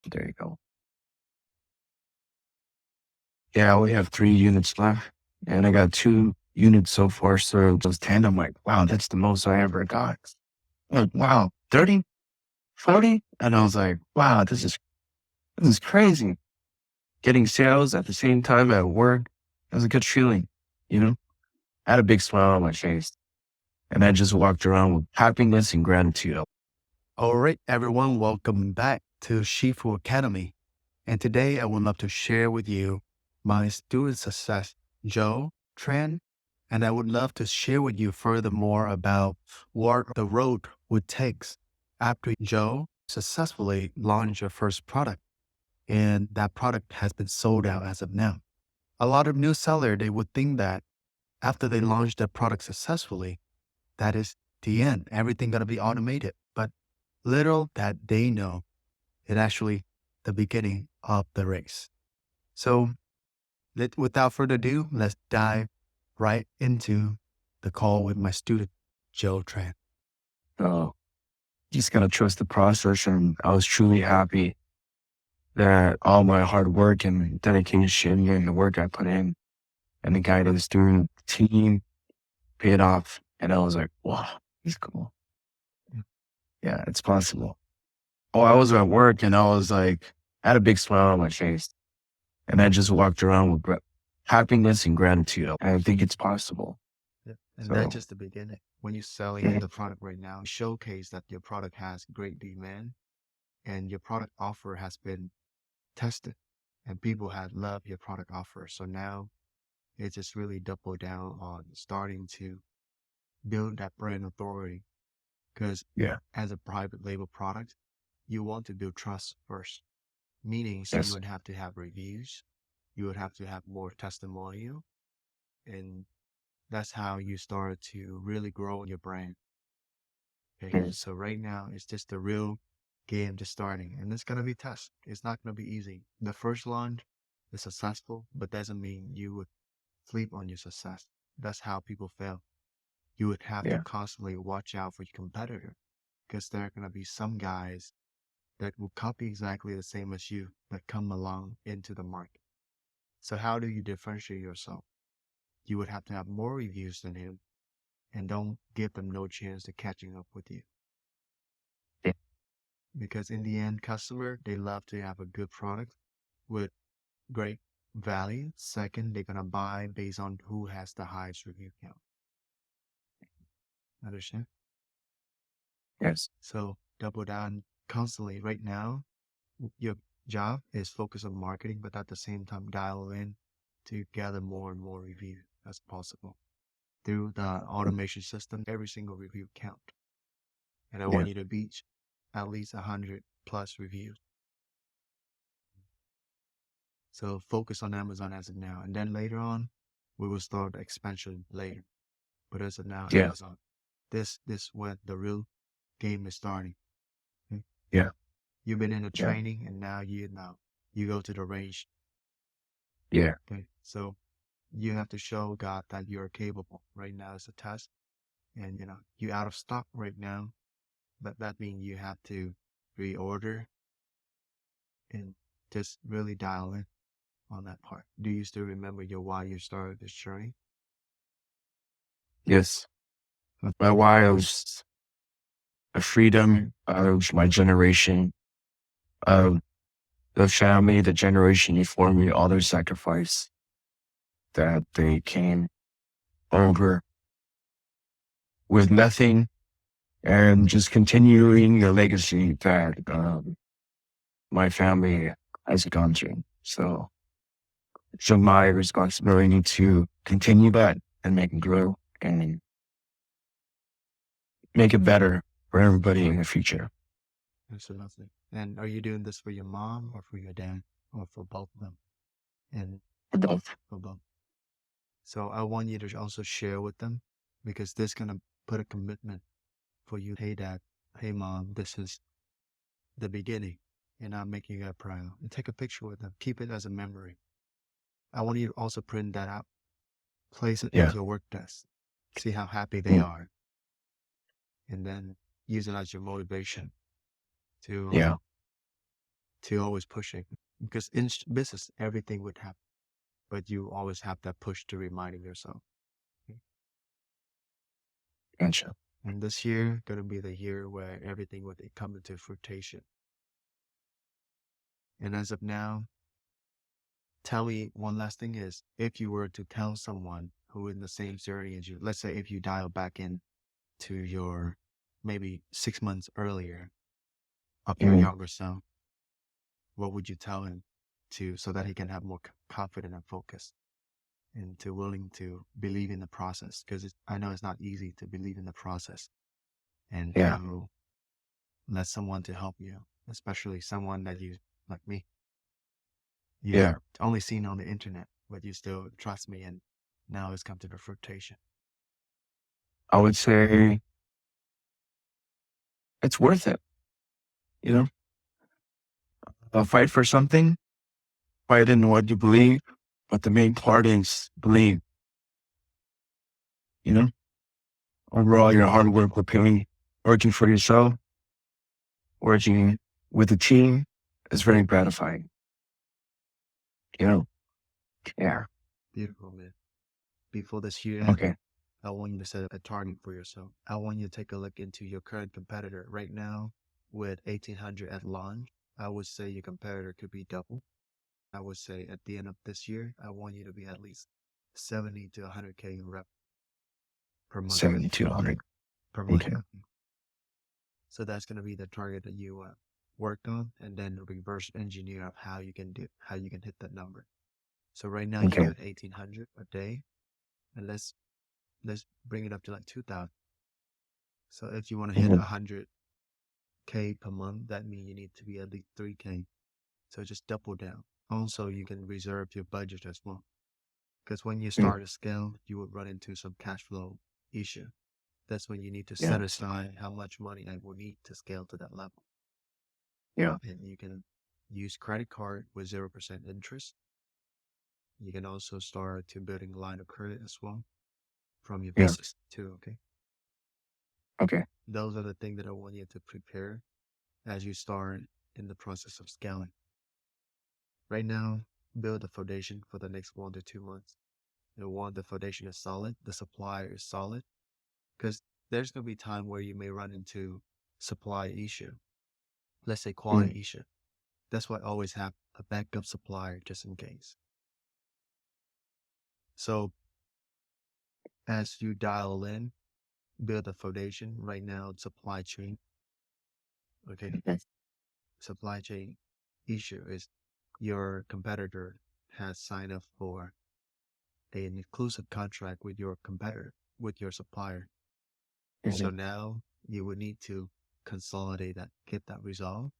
There you go. Yeah, I only have 3 units left, and I got 2 units so far. So just 10. I'm like, wow, that's the most I ever got. Like, wow, 30, 40, and I was like, wow, this is crazy. Getting sales at the same time at work, that was a good feeling. You know, I had a big smile on my face, and I just walked around with happiness and gratitude. All right, everyone, welcome back to Shifu Academy. And today I would love to share with you my student success, Joe, Tran, and I would love to share with you furthermore about what the road would take after Joe successfully launched your first product. And that product has been sold out as of now. A lot of new sellers, they would think that after they launch their product successfully, that is the end. Everything gonna be automated. But little that they know, it actually the beginning of the race. So without further ado, let's dive right into the call with my student, Joe Tran. So just gotta trust the process, and I was truly happy that all my hard work and dedication and the work I put in and the guidance through the team paid off. And I was like, wow, he's cool. Yeah, it's possible. Oh, I was at work and I was like, I had a big smile on my face, and I just walked around with happiness and gratitude. I think it's possible. Yeah. And that's So just the beginning. When you're selling yeah, the product right now, showcase that your product has great demand and your product offer has been tested and people have loved your product offer. So now it's just really double down on starting to build that brand authority. Because yeah, as a private label product, you want to build trust first, meaning so you yes, would have to have reviews, you would have to have more testimonial, and that's how you start to really grow your brand. Okay, yes, so right now it's just the real game just starting, and it's gonna be tough. It's not gonna be easy. The first launch is successful, but doesn't mean you would sleep on your success. That's how people fail. You would have to yeah, constantly watch out for your competitor, because there are gonna be some guys that will copy exactly the same as you that come along into the market. So how do you differentiate yourself? You would have to have more reviews than him, and don't give them no chance to catching up with you. yeah, Because in the end, customer, they love to have a good product with great value. Second, they're gonna buy based on who has the highest review count. Understand? yes, So double down constantly. Right now, your job is focus on marketing, but at the same time, dial in to gather more and more review as possible through the automation system. Every single review count, and I yeah, want you to beat at least 100+ reviews. So focus on Amazon as of now. And then later on, we will start expansion later. But as of now, yeah, Amazon. This where the real game is starting. Okay? yeah, You've been in the yeah, training and now you go to the range. yeah, Okay. So you have to show God that you're capable. Right now it's a test. And you out of stock right now. But that means you have to reorder and just really dial in on that part. Do you still remember your why you started this journey? yes. My why was the freedom of my generation, of the family, the generation before me, all their sacrifice that they came over with nothing, and just continuing the legacy that my family has gone through. So it's my responsibility to continue that and make it grow and make it better for everybody in the future. Absolutely. And are you doing this for your mom or for your dad or for both of them? And Both. for both. So I want you to also share with them because this gonna put a commitment for you. Hey dad, hey mom, this is the beginning and I'm making you proud. And take a picture with them. Keep it as a memory. I want you to also print that out. Place it Yeah. into your work desk. See how happy they Mm. are. And then use it as your motivation to Yeah. to always pushing. Because in business, everything would happen, but you always have that push to reminding yourself. Gotcha. And this year gonna be the year where everything would come into fruition. And as of now, tell me one last thing is, if you were to tell someone who in the same journey as you, let's say if you dial back in to your maybe 6 months earlier of your Mm, younger self, what would you tell him to so that he can have more confidence and focus and to willing to believe in the process? Because I know it's not easy to believe in the process and yeah. to let someone to help you, especially someone that you like me. You've Yeah. only seen on the internet, but you still trust me, and now it's come to the fruition. I would say it's worth it. You know, fight for something, fight in what you believe, but the main part is believe, you know, overall your hard work preparing, working for yourself, working with a team is very gratifying, you know? Yeah. Beautiful, man. Before this year ends, Okay. I want you to set a target for yourself. I want you to take a look into your current competitor right now with 1800 at launch. I would say your competitor could be double. I would say at the end of this year, I want you to be at least 70 to 100K in rep per month. 7,200. Per month. Okay. So that's going to be the target that you worked on, and then reverse engineer of how you can hit that number. So right now you're Okay. at 1800 a day, and let's bring it up to like 2000. So if you want to hit Mhm. 100K per month, that means you need to be at least 3K. So just double down. Also, you can reserve your budget as well, because when you Mm, start a scale, you will run into some cash flow issue. That's when you need to yeah. set aside how much money I will need to scale to that level. Yeah. And you can use credit card with 0% interest. You can also start to building a line of credit as well from your Yeah. business too. Okay. Okay. Those are the things that I want you to prepare as you start in the process of scaling. Right now, build a foundation for the next 1 to 2 months. And one, the foundation is solid, the supply is solid, because there's going to be time where you may run into supply issue. Let's say Mm, quality issue. That's why I always have a backup supplier just in case. So as you dial in, build a foundation. Right now, supply chain. Okay. okay. Supply chain issue is your competitor has signed up for an exclusive contract with your competitor, with your supplier. So Mhm. now you would need to consolidate that, get that resolved.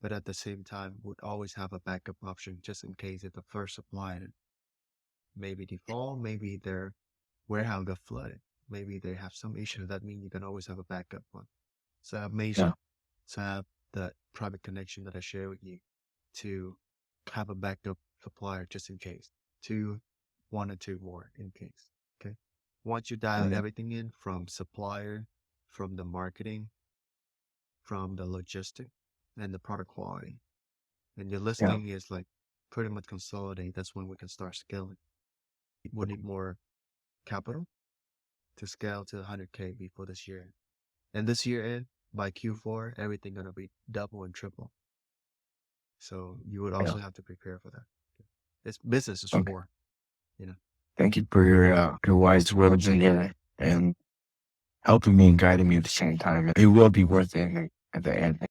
But at the same time, would always have a backup option just in case if the first supplier maybe default, maybe their warehouse got flooded, maybe they have some issue. That means you can always have a backup one. So I've made Yeah. so I have the private connection that I share with you to have a backup supplier just in case. Two, 1 or 2 more in case. Okay. Once you dial Mhm. everything in from supplier, from the marketing, from the logistic, and the product quality, and your Yeah. listing is like pretty much consolidate, that's when we can start scaling. We'll need more capital to scale to 100K before this year. And this year end, by Q4, everything gonna be double and triple. So you would Yeah. also have to prepare for that. It's business is Okay. war, you know. Thank you for your wise words and helping me and guiding me at the same time. It will be worth it at the end.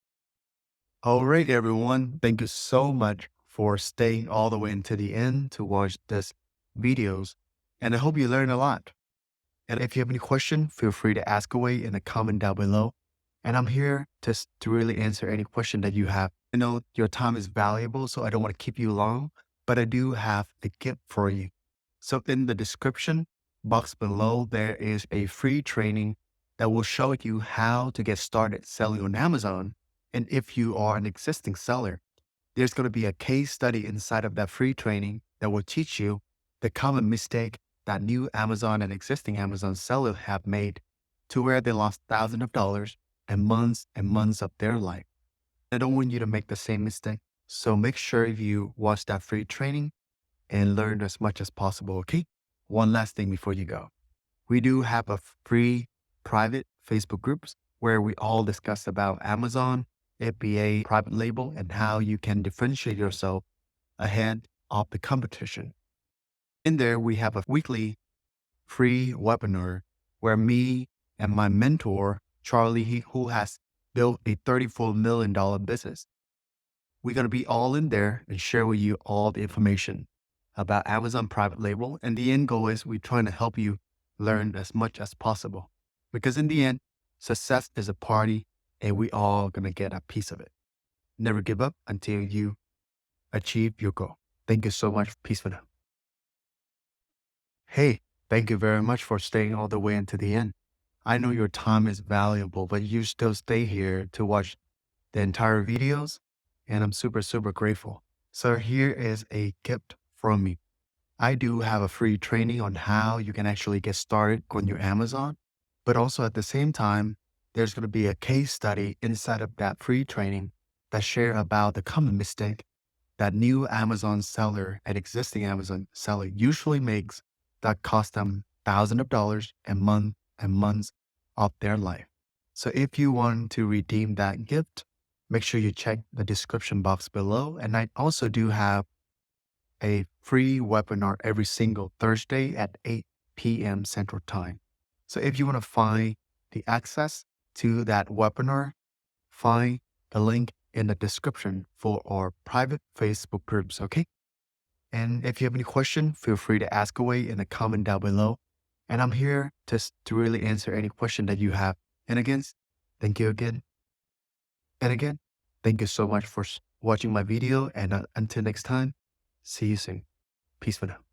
All right, everyone. Thank you so much for staying all the way into the end to watch this videos. And I hope you learned a lot. And if you have any question, feel free to ask away in the comment down below. And I'm here to really answer any question that you have. I know your time is valuable, so I don't want to keep you long, but I do have a gift for you. So in the description box below, there is a free training that will show you how to get started selling on Amazon. And if you are an existing seller, there's going to be a case study inside of that free training that will teach you the common mistake that new Amazon and existing Amazon sellers have made to where they lost thousands of dollars and months of their life. I don't want you to make the same mistake. So make sure you watch that free training and learn as much as possible, okay? One last thing before you go. We do have a free private Facebook groups where we all discuss about Amazon, FBA, private label, and how you can differentiate yourself ahead of the competition. In there, we have a weekly free webinar where me and my mentor, Charlie, who has built a $34 million business, we're going to be all in there and share with you all the information about Amazon private label. And the end goal is we're trying to help you learn as much as possible. Because in the end, success is a party and we all going to get a piece of it. Never give up until you achieve your goal. Thank you so much. Peace for now. Hey, thank you very much for staying all the way into the end. I know your time is valuable, but you still stay here to watch the entire videos, and I'm super, super grateful. So here is a gift from me. I do have a free training on how you can actually get started on your Amazon, but also at the same time, there's going to be a case study inside of that free training that share about the common mistake that new Amazon seller and existing Amazon seller usually makes that cost them thousands of dollars and months of their life. So if you want to redeem that gift, make sure you check the description box below. And I also do have a free webinar every single Thursday at 8 p.m. Central Time. So if you want to find the access to that webinar, find the link in the description for our private Facebook groups, okay? And if you have any question, feel free to ask away in the comment down below. And I'm here to really answer any question that you have. And again, thank you again. And again, thank you so much for watching my video. And until next time, see you soon. Peace for now.